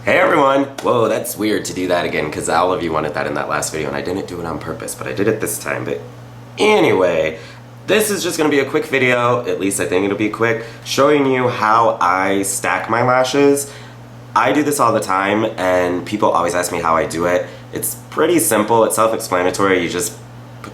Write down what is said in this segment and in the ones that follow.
Hey everyone! Whoa, that's weird to do that again because all of you wanted that in that last video and I didn't do it on purpose, but I did it this time. But anyway, this is just going to be a quick video, at least I think it'll be quick, showing you how I stack my lashes. I do this all the time and people always ask me how I do it. It's pretty simple, it's self-explanatory. You just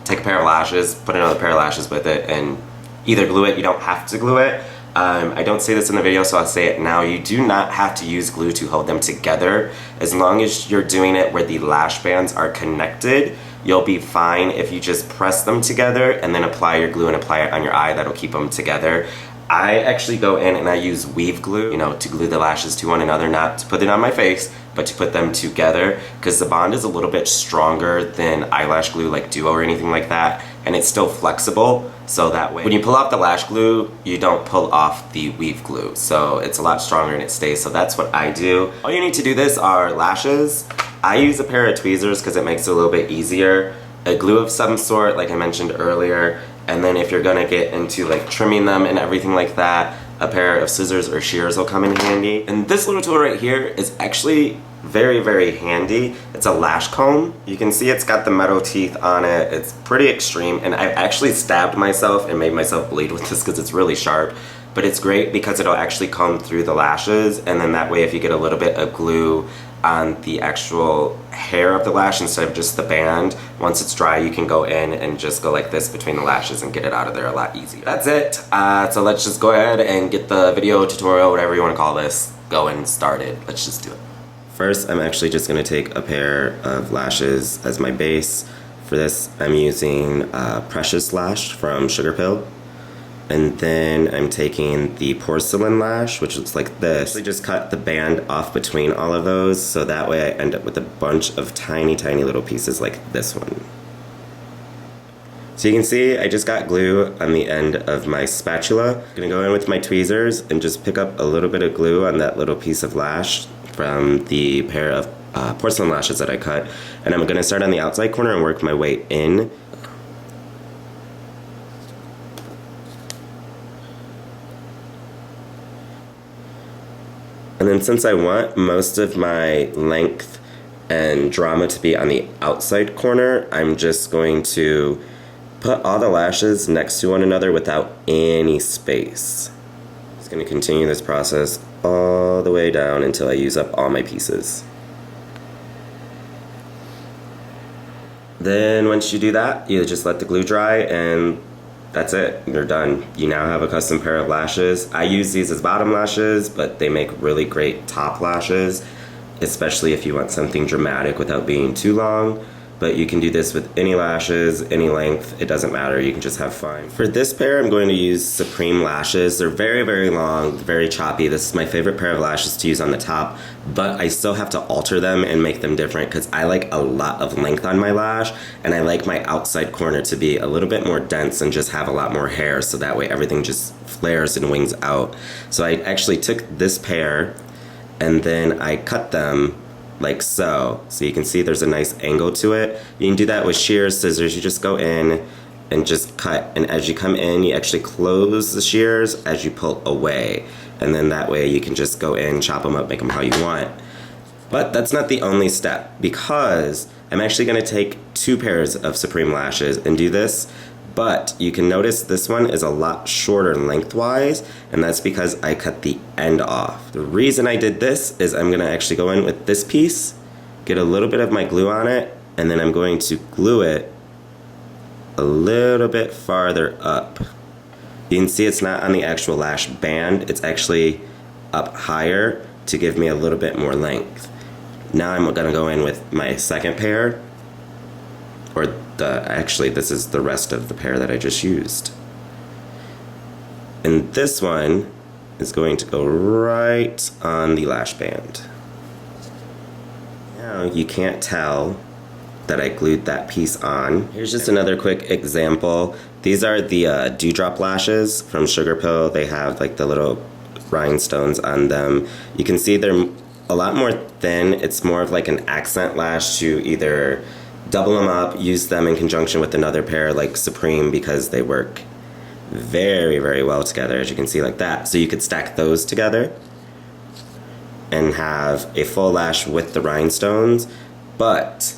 take a pair of lashes, put another pair of lashes with it, and either glue it, you don't have to glue it. I don't say this in the video, so I'll say it now. You do not have to use glue to hold them together. As long as you're doing it where the lash bands are connected, you'll be fine. If you just press them together and then apply your glue and apply it on your eye, that'll keep them together. I actually go in and I use weave glue, you know, to glue the lashes to one another, not to put it on my face, but to put them together, because the bond is a little bit stronger than eyelash glue like Duo or anything like that, and it's still flexible, so that way when you pull off the lash glue, you don't pull off the weave glue, so it's a lot stronger and it stays. So that's what I do. All you need to do this are lashes. I use a pair of tweezers because it makes it a little bit easier, a glue of some sort like I mentioned earlier, and then if you're gonna get into like trimming them and everything like that, a pair of scissors or shears will come in handy. And this little tool right here is actually very, very handy. It's a lash comb. You can see it's got the metal teeth on it. It's pretty extreme, and I've actually stabbed myself and made myself bleed with this because it's really sharp. But it's great because it'll actually comb through the lashes, and then that way if you get a little bit of glue on the actual hair of the lash instead of just the band, once it's dry you can go in and just go like this between the lashes and get it out of there a lot easier. That's it. So let's just go ahead and get the video tutorial, whatever you want to call this, going started. Let's just do it. First, I'm actually just going to take a pair of lashes as my base. For this, I'm using Precious Lash from Sugar Pill. And then I'm taking the porcelain lash, which looks like this. I just cut the band off between all of those, so that way I end up with a bunch of tiny, tiny little pieces like this one. So you can see I just got glue on the end of my spatula. I'm gonna go in with my tweezers and just pick up a little bit of glue on that little piece of lash from the pair of porcelain lashes that I cut. And I'm gonna start on the outside corner and work my way in. And then since I want most of my length and drama to be on the outside corner, I'm just going to put all the lashes next to one another without any space. I'm just going to continue this process all the way down until I use up all my pieces. Then once you do that, you just let the glue dry and that's it, you're done. You now have a custom pair of lashes. I use these as bottom lashes, but they make really great top lashes, especially if you want something dramatic without being too long. But you can do this with any lashes, any length, it doesn't matter, you can just have fun. For this pair, I'm going to use Supreme lashes. They're very, very long, very choppy. This is my favorite pair of lashes to use on the top, but I still have to alter them and make them different because I like a lot of length on my lash, and I like my outside corner to be a little bit more dense and just have a lot more hair, so that way everything just flares and wings out. So I actually took this pair and then I cut them like so. So you can see there's a nice angle to it. You can do that with shears, scissors. You just go in and just cut, and as you come in you actually close the shears as you pull away, and then that way you can just go in, chop them up, make them how you want. But that's not the only step, because I'm actually going to take two pairs of Supreme lashes and do this. But you can notice this one is a lot shorter lengthwise, and that's because I cut the end off. The reason I did this is I'm gonna actually go in with this piece, get a little bit of my glue on it, and then I'm going to glue it a little bit farther up. You can see it's not on the actual lash band, it's actually up higher to give me a little bit more length. Now I'm gonna go in with my second pair, or actually this is the rest of the pair that I just used. And this one is going to go right on the lash band. Now you can't tell that I glued that piece on. Here's just another quick example. These are the dewdrop lashes from Sugar Pill. They have like the little rhinestones on them. You can see they're a lot more thin. It's more of like an accent lash to either double them up, use them in conjunction with another pair like Supreme, because they work very, very well together, as you can see like that. So you could stack those together. and have a full lash with the rhinestones. But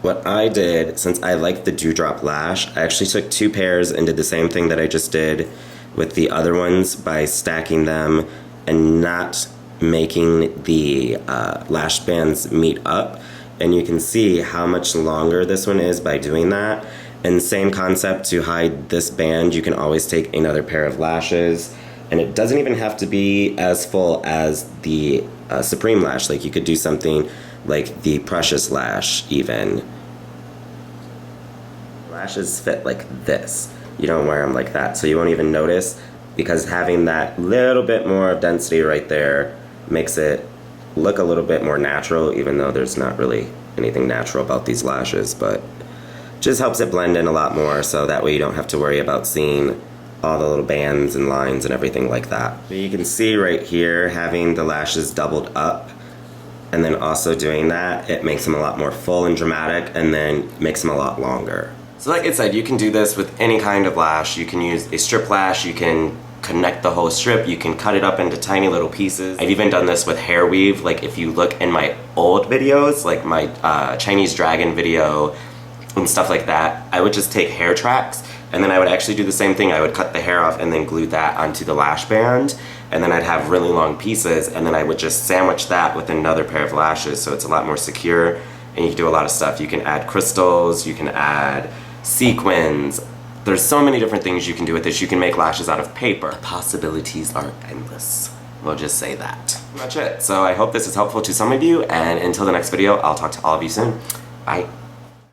what I did, since I like the dewdrop lash, I actually took 2 pairs and did the same thing that I just did with the other ones by stacking them and not making the lash bands meet up. And you can see how much longer this one is by doing that. And same concept, to hide this band, you can always take another pair of lashes. And it doesn't even have to be as full as the Supreme lash. Like, you could do something like the Precious lash even. Lashes fit like this. You don't wear them like that, so you won't even notice, because having that little bit more of density right there makes it look a little bit more natural, even though there's not really anything natural about these lashes, but just helps it blend in a lot more, so that way you don't have to worry about seeing all the little bands and lines and everything like that. So you can see right here, having the lashes doubled up and then also doing that, it makes them a lot more full and dramatic, and then makes them a lot longer. So like I said, you can do this with any kind of lash. You can use a strip lash, you can connect the whole strip, you can cut it up into tiny little pieces. I've even done this with hair weave. Like, if you look in my old videos, like my Chinese dragon video and stuff like that, I would just take hair tracks, and then I would actually do the same thing. I would cut the hair off and then glue that onto the lash band, and then I'd have really long pieces, and then I would just sandwich that with another pair of lashes, so it's a lot more secure, and you can do a lot of stuff. You can add crystals, you can add sequins. There's so many different things you can do with this. You can make lashes out of paper. The possibilities are endless. We'll just say that. That's it. So I hope this is helpful to some of you, and until the next video, I'll talk to all of you soon. Bye.